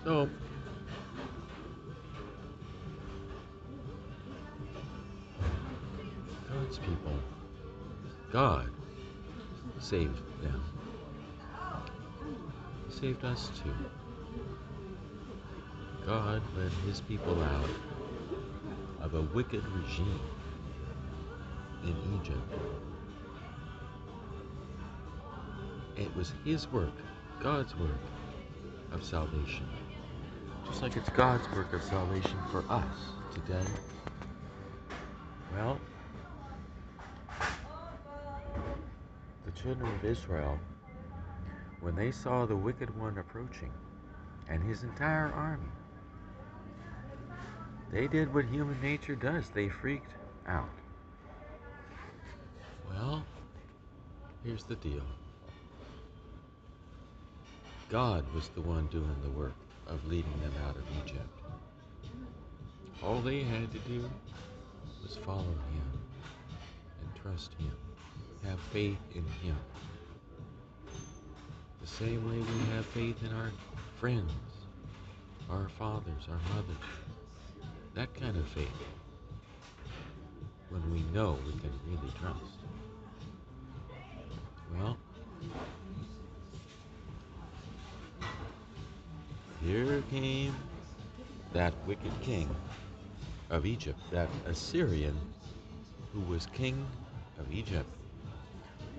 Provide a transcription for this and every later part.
So, God's people, God saved them. He saved us too. God led his people out of a wicked regime in Egypt. It was his work, God's work of salvation. Just like it's God's work of salvation for us today. Well, the children of Israel, when they saw the wicked one approaching and his entire army, they did what human nature does. They freaked out. Well, here's the deal. God was the one doing the work of leading them out of Egypt. All they had to do was follow him and trust him. Have faith in him. The same way we have faith in our friends, our fathers, our mothers. That kind of faith. When we know we can really trust. Well, here came that wicked king of Egypt, that Assyrian who was king of Egypt,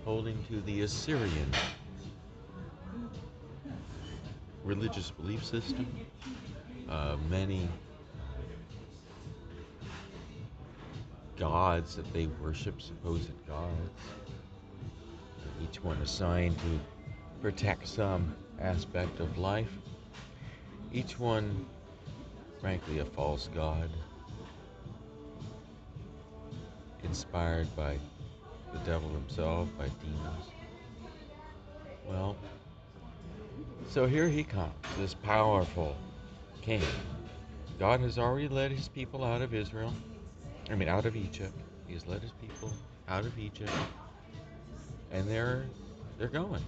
holding to the Assyrian religious belief system, many gods that they worship, supposed gods, each one assigned to protect some aspect of life, each one frankly a false god, inspired by the devil himself, by demons. Well, so here he comes, this powerful king. God has already led his people out of out of Egypt. He's led his people out of Egypt, and they're going.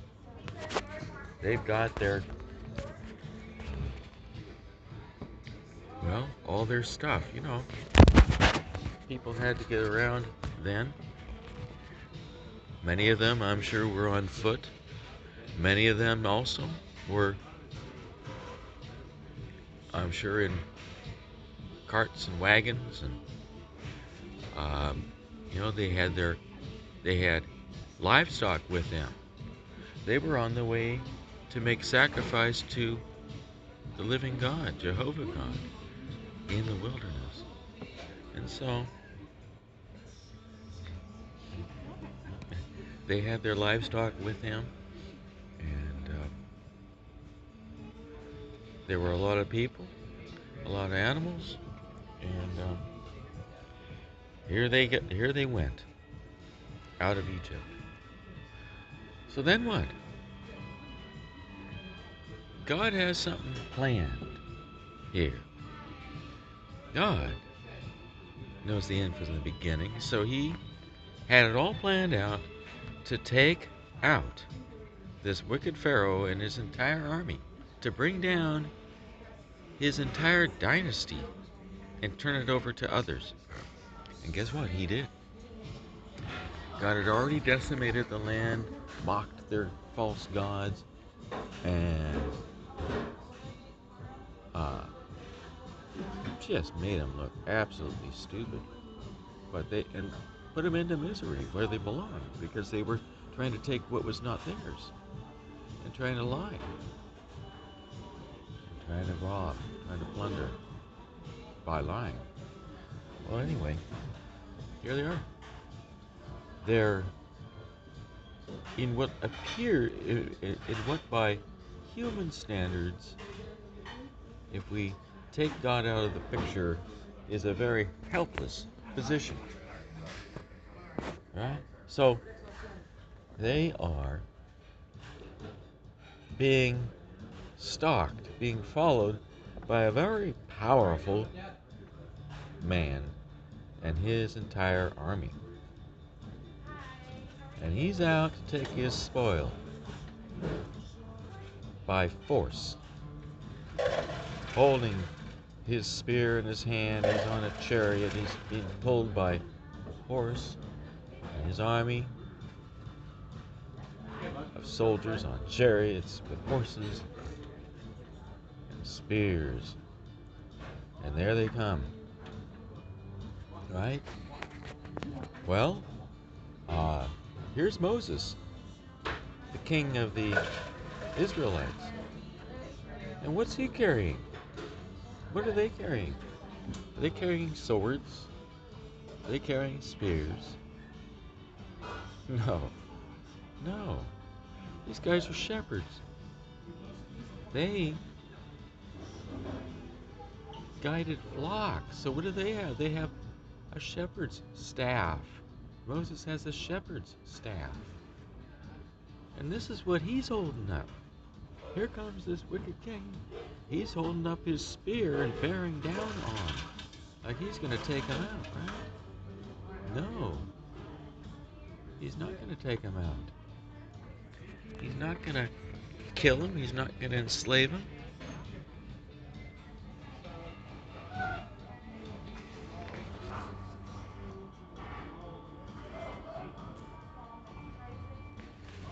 They've got all their stuff. People had to get around then. Many of them, I'm sure, were on foot. Many of them also were, I'm sure, in carts and wagons, and they had livestock with them. They were on the way to make sacrifice to the living God, Jehovah God, in the wilderness. And so they had their livestock with them, and there were a lot of people, a lot of animals, and here they went out of Egypt. So then what? God has something planned here. God knows the end from the beginning, so he had it all planned out to take out this wicked Pharaoh and his entire army, to bring down his entire dynasty and turn it over to others. And guess what? He did. God had already decimated the land, mocked their false gods, and just made them look absolutely stupid. And put them into misery where they belong, because they were trying to take what was not theirs and trying to lie, and trying to rob, trying to plunder by lying. Well, anyway, here they are. They're in what in what by human standards, if we take God out of the picture, is a very helpless position. Right? So they are being stalked, being followed by a very powerful man and his entire army. And he's out to take his spoil by force. holding his spear in his hand. He's on a chariot. He's being pulled by a horse. And his army of soldiers on chariots with horses and spears. And there they come. Right? Well, here's Moses, the king of the Israelites. And what's he carrying? What are they carrying? Are they carrying swords? Are they carrying spears? No. No. These guys are shepherds. They guided flocks. So what do they have? They have a shepherd's staff. Moses has a shepherd's staff. And this is what he's holding up. Here comes this wicked king. He's holding up his spear and bearing down on, like he's going to take him out, right? No. He's not going to take him out. He's not going to kill him. He's not going to enslave him.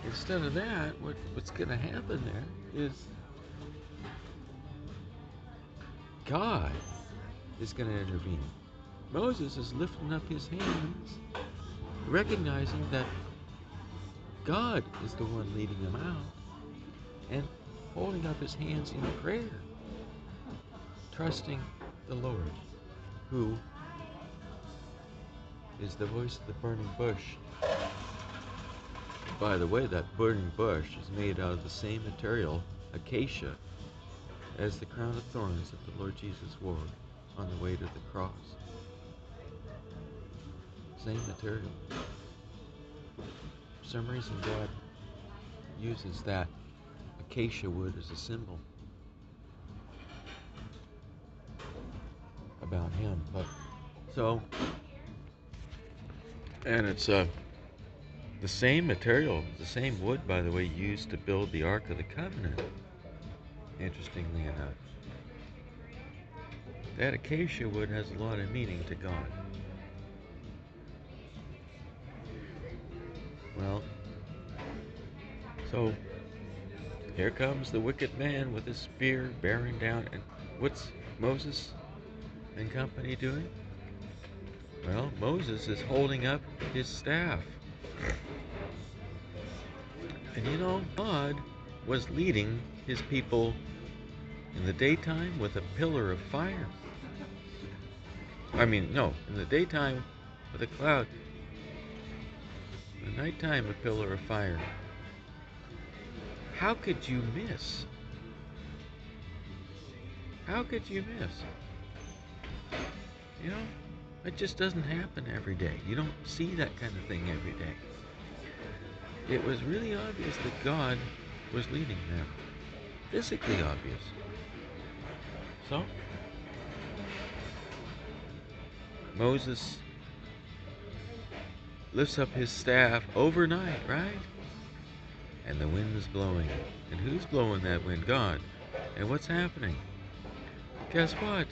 Instead of that, what's going to happen there is God is going to intervene. Moses is lifting up his hands, recognizing that God is the one leading him out, and holding up his hands in prayer, trusting the Lord, who is the voice of the burning bush. By the way, that burning bush is made out of the same material, acacia, as the crown of thorns that the Lord Jesus wore on the way to the cross. Same material. For some reason, God uses that acacia wood as a symbol about him. But so, and it's the same material, the same wood, by the way, used to build the Ark of the Covenant, interestingly enough. That acacia wood has a lot of meaning to God. Well, so here comes the wicked man with his spear bearing down, and what's Moses and company doing? Well, Moses is holding up his staff. And you know, God was leading his people in the daytime with a pillar of fire. In the daytime with a cloud. In the nighttime, a pillar of fire. How could you miss? How could you miss? You know, it just doesn't happen every day. You don't see that kind of thing every day. It was really obvious that God was leading them. Physically obvious. So, Moses lifts up his staff overnight, right? And the wind is blowing. And who's blowing that wind? God. And what's happening? Guess what?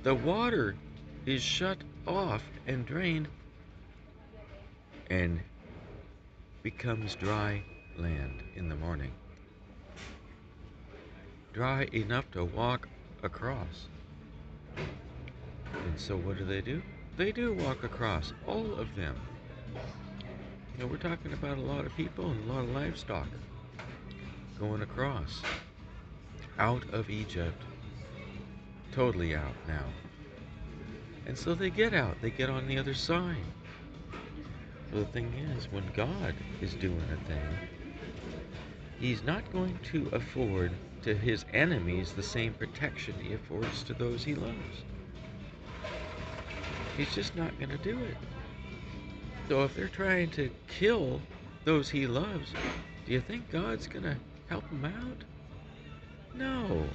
The water is shut off and drained and becomes dry land in the morning. Dry enough to walk across. And so what do? They do walk across, all of them. You know, we're talking about a lot of people and a lot of livestock going across, out of Egypt, totally out now. And so they get out, they get on the other side. So the thing is, when God is doing a thing, he's not going to afford to his enemies the same protection he affords to those he loves. He's just not going to do it. So if they're trying to kill those he loves, do you think God's going to help them out? No.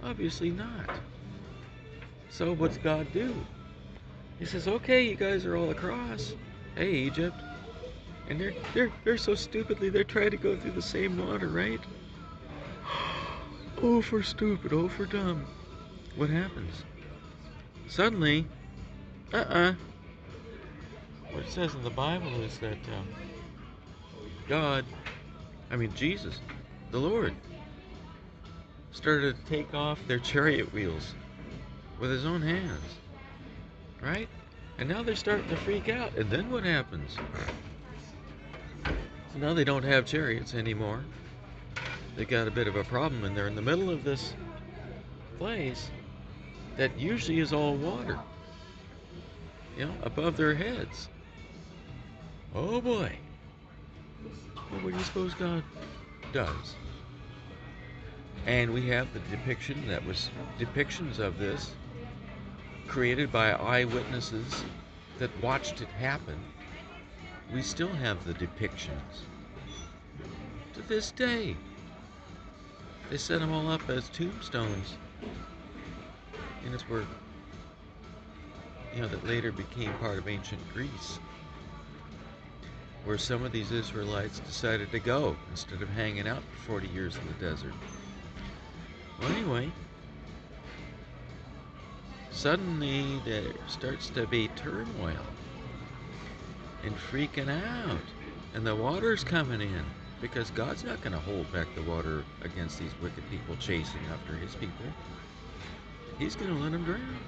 Obviously not. So what's God do? He says, okay, you guys are all across. Hey, Egypt. And they're so stupidly, they're trying to go through the same water, right? Oh, for stupid, oh, for dumb. What happens? Suddenly, what it says in the Bible is that God, Jesus, the Lord, started to take off their chariot wheels with his own hands, right? And now they're starting to freak out. And then what happens? So now they don't have chariots anymore. They got a bit of a problem, and they're in the middle of this place that usually is all water, above their heads. Oh boy. Well, what do you suppose God does? And we have the depictions of this created by eyewitnesses that watched it happen. We still have the depictions to this day. They set them all up as tombstones. And it's where, that later became part of ancient Greece, where some of these Israelites decided to go instead of hanging out for 40 years in the desert. Well, anyway, suddenly there starts to be turmoil and freaking out, and the water's coming in, because God's not going to hold back the water against these wicked people chasing after his people. He's going to let them drown.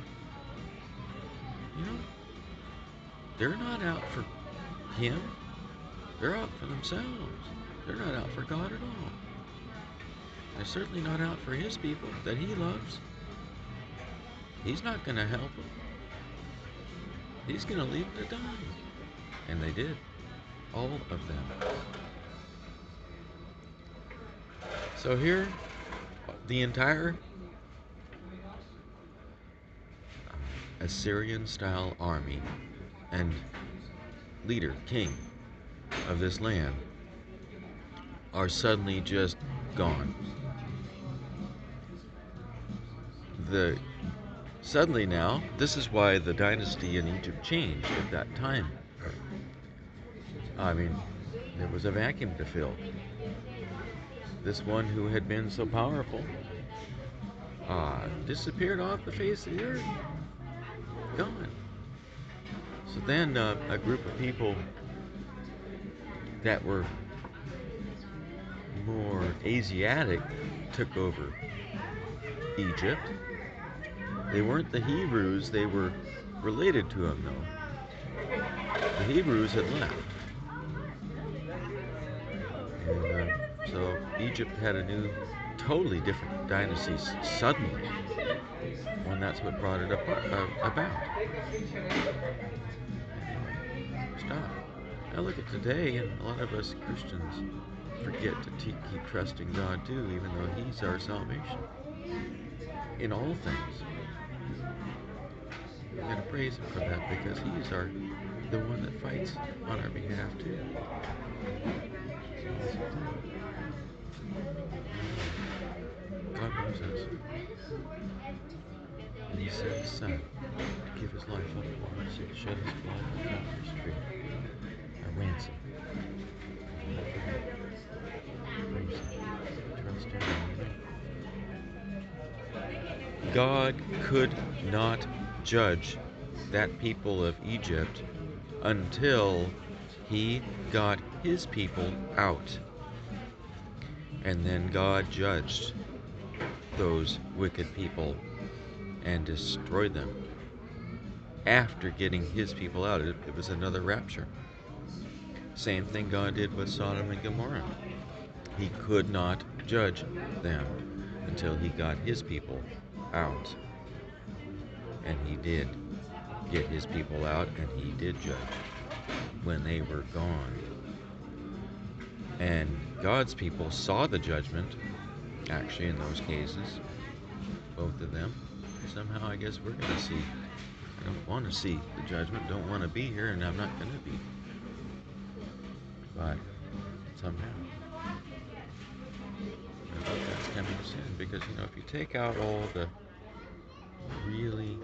They're not out for him. They're out for themselves. They're not out for God at all. They're certainly not out for his people that he loves. He's not going to help them. He's going to leave them to die. And they did. All of them. So here, the entire Assyrian-style army and leader, king of this land are suddenly just gone. Suddenly now, this is why the dynasty in Egypt changed at that time. There was a vacuum to fill. This one who had been so powerful disappeared off the face of the earth. Gone. So then a group of people that were more Asiatic took over Egypt. They weren't the Hebrews, they were related to them though. The Hebrews had left. And so Egypt had a new, totally different dynasty suddenly. And that's what brought it about. Anyway, stop. Now look at today, and a lot of us Christians forget to keep trusting God too, even though he's our salvation. In all things. We've got to praise him for that, because he's the one that fights on our behalf too. God loves us. And he sent his son to give his life up for us, to shed his blood on Calvary's tree, a ransom. Praise him. Trust him. God could not judge that people of Egypt until he got his people out. And then God judged those wicked people and destroyed them. After getting his people out, it was another rapture. Same thing God did with Sodom and Gomorrah. He could not judge them until he got his people out. And he did get his people out, and he did judge when they were gone. And God's people saw the judgment, actually, in those cases, both of them. Somehow, I guess we're going to see. I don't want to see the judgment, don't want to be here, and I'm not going to be. But somehow, I think that's coming soon, because, if you take out all the really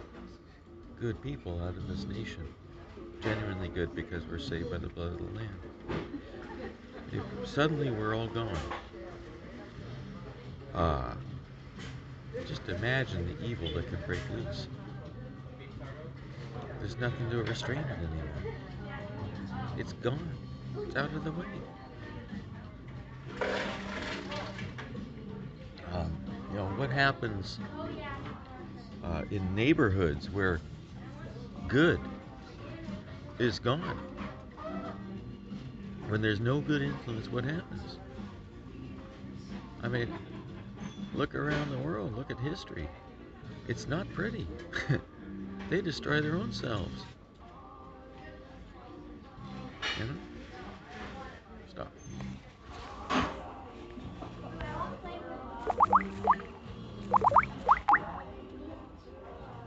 good people out of this nation, genuinely good because we're saved by the blood of the Lamb, if suddenly we're all gone. Just imagine the evil that could break loose. There's nothing to restrain it anymore. It's gone. It's out of the way. Um, what happens in neighborhoods where good is gone? When there's no good influence, what happens? I mean, look around the world, look at history. It's not pretty. They destroy their own selves. You know? Stop.